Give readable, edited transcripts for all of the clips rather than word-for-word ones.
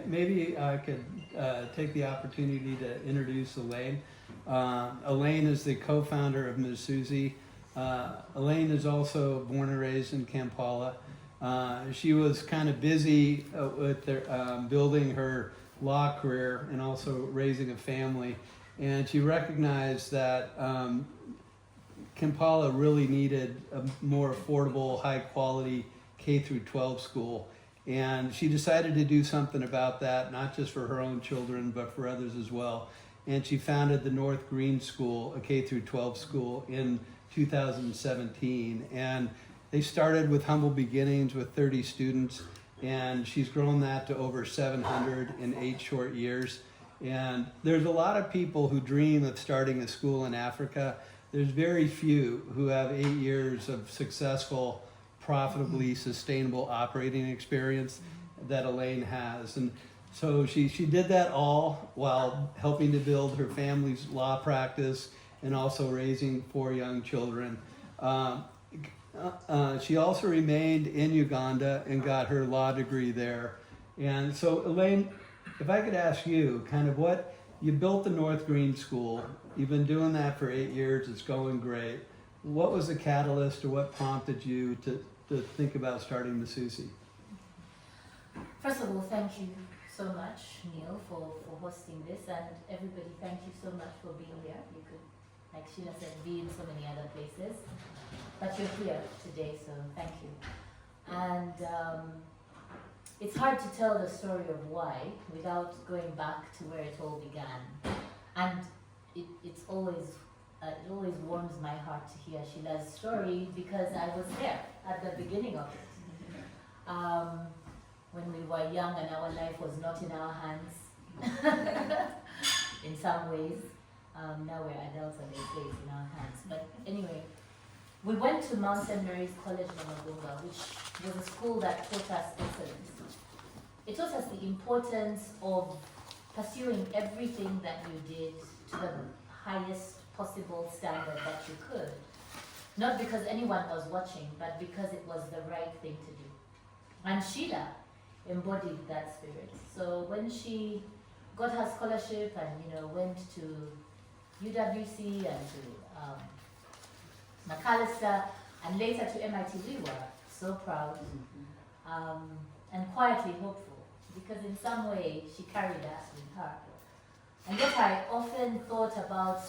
Maybe I could take the opportunity to introduce Elaine. Elaine is the co-founder of Musizi. Elaine is also born and raised in Kampala. She was kind of busy with building her law career and also raising a family. And she recognized that Kampala really needed a more affordable, high quality K through 12 school. And she decided to do something about that, not just for her own children, but for others as well. And she founded the North Green School, a K through 12 school, in 2017. And they started with humble beginnings with 30 students, and she's grown that to over 700 in 8 short years. And there's a lot of people who dream of starting a school in Africa. There's very few who have 8 years of successful, profitably sustainable operating experience that Elaine has. And so she did that all while helping to build her family's law practice and also raising 4 young children. She also remained in Uganda and got her law degree there. And so Elaine, if I could ask you kind of you built the North Green School, you've been doing that for 8 years, it's going great. What was the catalyst or what prompted you to think about starting Musizi? First of all, thank you so much, Neil, for hosting this, and everybody, thank you so much for being here. You could, like Sheila said, be in so many other places, but you're here today, so thank you. And it's hard to tell the story of why without going back to where it all began. And it always warms my heart to hear Sheila's story because I was there at the beginning of it. When we were young and our life was not in our hands in some ways. Now we're adults and they say it's in our hands. But anyway, we went to Mount St. Mary's College Namagunga, which was a school that taught us excellence. It taught us the importance of pursuing everything that you did to the highest possible standard that you could. Not because anyone was watching, but because it was the right thing to do. And Sheila embodied that spirit. So when she got her scholarship and went to UWC and to Macalester and later to MIT, we were so proud and quietly hopeful because in some way she carried us with her. And yet I often thought about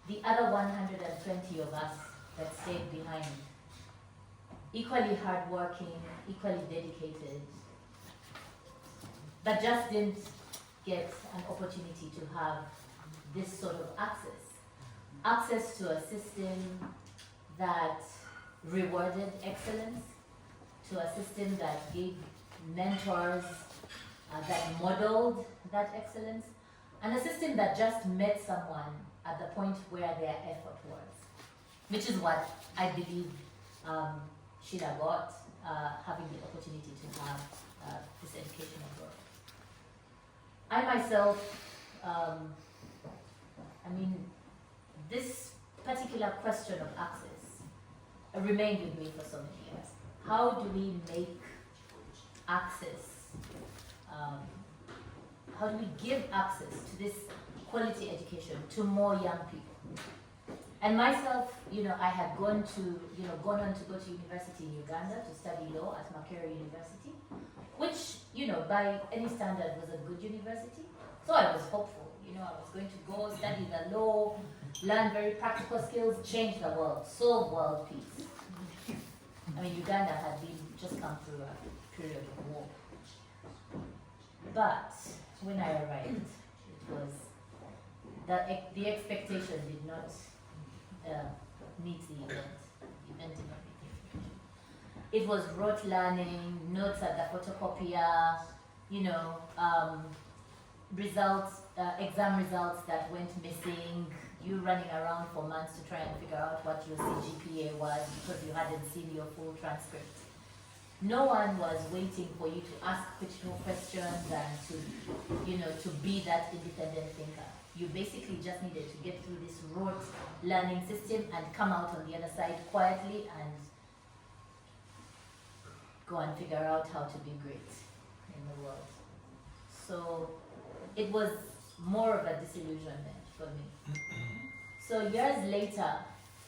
the other 120 of us that stayed behind, equally hardworking, equally dedicated, but just didn't get an opportunity to have this sort of access to a system that rewarded excellence, to a system that gave mentors, that modeled that excellence, and a system that just met someone at the point where their effort was, which is what I believe Sheila got, having the opportunity to have this education abroad. I myself, this particular question of access remained with me for so many years. How do we make access, how do we give access to this quality education to more young people? And myself, I had gone on to go to university in Uganda to study law at Makerere University, which, by any standard was a good university. So I was hopeful, I was going to go study the law, learn very practical skills, change the world, solve world peace. Uganda had just come through a period of war. But when I arrived, it was the expectation did not meet the event. The event did not meet the expectation. It was rote learning, notes at the photocopier, exam results that went missing, you running around for months to try and figure out what your CGPA was because you hadn't seen your full transcript. No one was waiting for you to ask critical questions and to be that independent thinker. You basically just needed to get through this rote learning system and come out on the other side quietly and go and figure out how to be great in the world. So it was more of a disillusionment for me. So years later,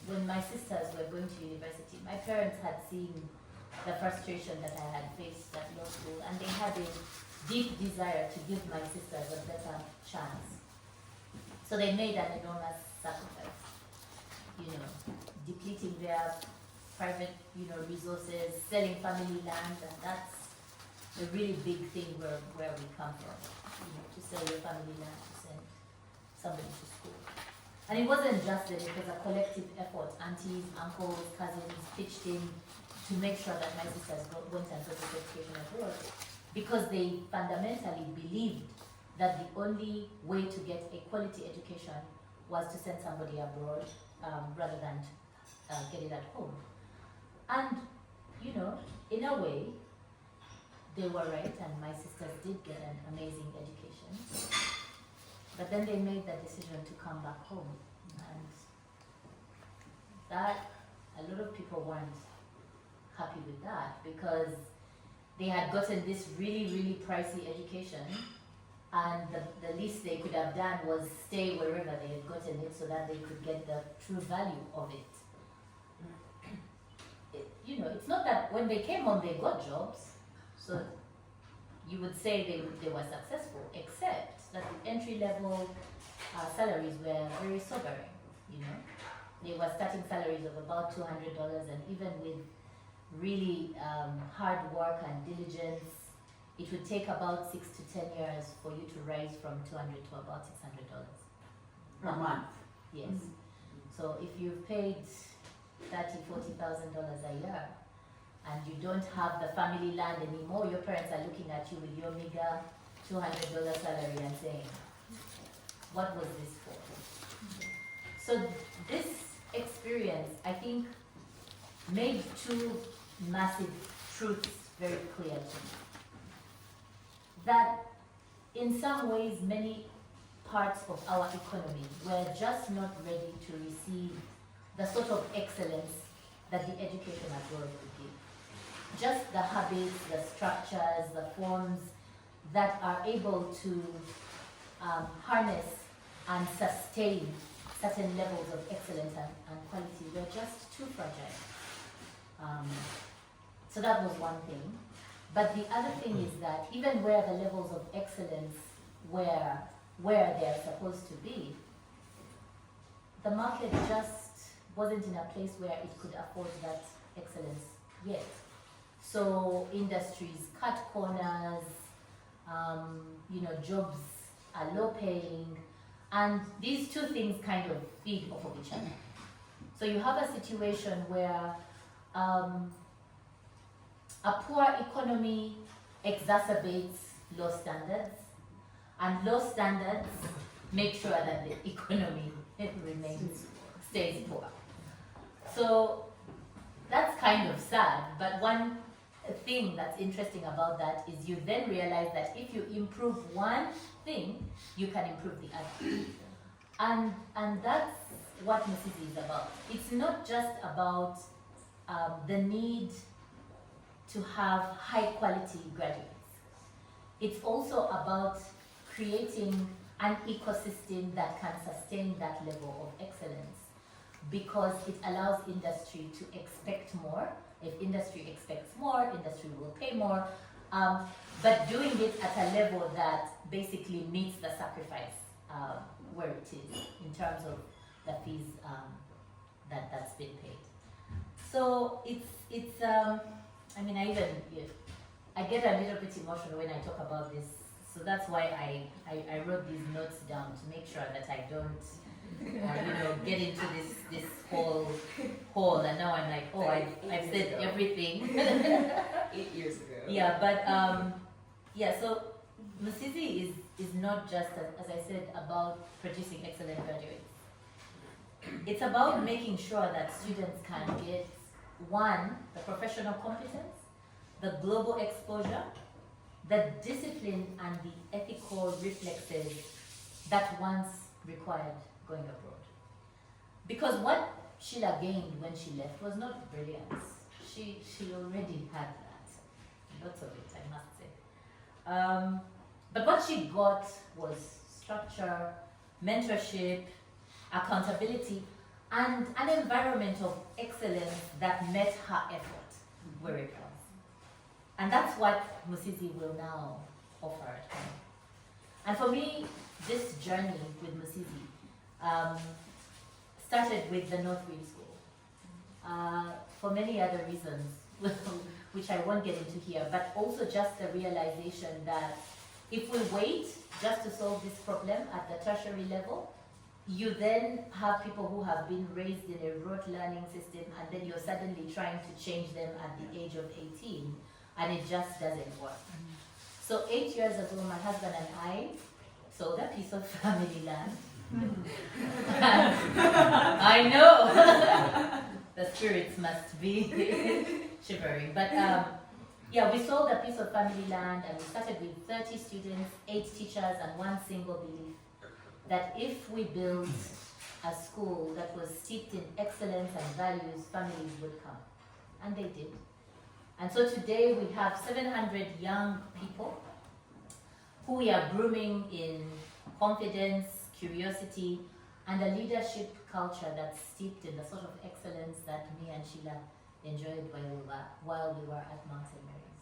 when my sisters were going to university, my parents had seen the frustration that I had faced at law school, and they had a deep desire to give my sisters a better chance. So they made an enormous sacrifice, depleting their private, resources, selling family land, and that's a really big thing where we come from, to sell your family land to send somebody to school. And it wasn't just that, it was a collective effort. Aunties, uncles, cousins pitched in to make sure that my sisters went and got this education abroad, because they fundamentally believed that the only way to get a quality education was to send somebody abroad rather than get it at home. And, in a way, they were right, and my sisters did get an amazing education. But then they made the decision to come back home. And that, a lot of people weren't happy with that, because they had gotten this really, really pricey education, and the least they could have done was stay wherever they had gotten it so that they could get the true value of it. It's not that when they came home they got jobs, so you would say they were successful, except that the entry-level salaries were very sobering, They were starting salaries of about $200, and even with really hard work and diligence, it would take about 6 to 10 years for you to rise from $200 to about $600 per month. Yes. So if you've paid $30,000, $40,000 a year, and you don't have the family land anymore, your parents are looking at you with your meager $200 salary and saying, what was this for? So this experience, I think, made two massive truths very clear to me. That in some ways, many parts of our economy were just not ready to receive the sort of excellence that the education abroad would give. Just the habits, the structures, the forms that are able to harness and sustain certain levels of excellence and quality were just too fragile. So that was one thing. But the other thing is that even where the levels of excellence were where they're supposed to be, the market just wasn't in a place where it could afford that excellence yet. So industries cut corners, jobs are low paying, and these two things kind of feed off of each other. So you have a situation where a poor economy exacerbates low standards, and low standards make sure that the economy stays poor. So that's kind of sad, but one thing that's interesting about that is you then realize that if you improve one thing, you can improve the other. And that's what Musizi is about. It's not just about the need to have high quality graduates. It's also about creating an ecosystem that can sustain that level of excellence, because it allows industry to expect more. If industry expects more, industry will pay more, but doing it at a level that basically meets the sacrifice where it is in terms of the fees that's been paid. So it's I get a little bit emotional when I talk about this. So that's why I wrote these notes down to make sure that I don't get into this whole hole, and now I'm like, I've said everything. 8 years ago. Yeah, but so Musizi is not just, as I said, about producing excellent graduates. It's about making sure that students can get, one, the professional competence, the global exposure, the discipline and the ethical reflexes that once required going abroad. Because what Sheila gained when she left was not brilliance. She already had that. Lots of it, I must say. But what she got was structure, mentorship, accountability, and an environment of excellence that met her effort where it was. And that's what Musizi will now offer at home. And for me, this journey with Musizi started with the Northview School for many other reasons, which I won't get into here, but also just the realization that if we wait just to solve this problem at the tertiary level, you then have people who have been raised in a rote learning system, and then you're suddenly trying to change them at the age of 18, and it just doesn't work. So 8 years ago, my husband and I sold a piece of family land. I know the spirits must be shivering, but yeah, we sold a piece of family land, and we started with 30 students, 8 teachers, and one single belief that if we build a school that was steeped in excellence and values, families would come. And they did. And so today we have 700 young people who we are grooming in confidence, curiosity, and a leadership culture that's steeped in the sort of excellence that me and Sheila enjoyed while we were at Mount St. Mary's.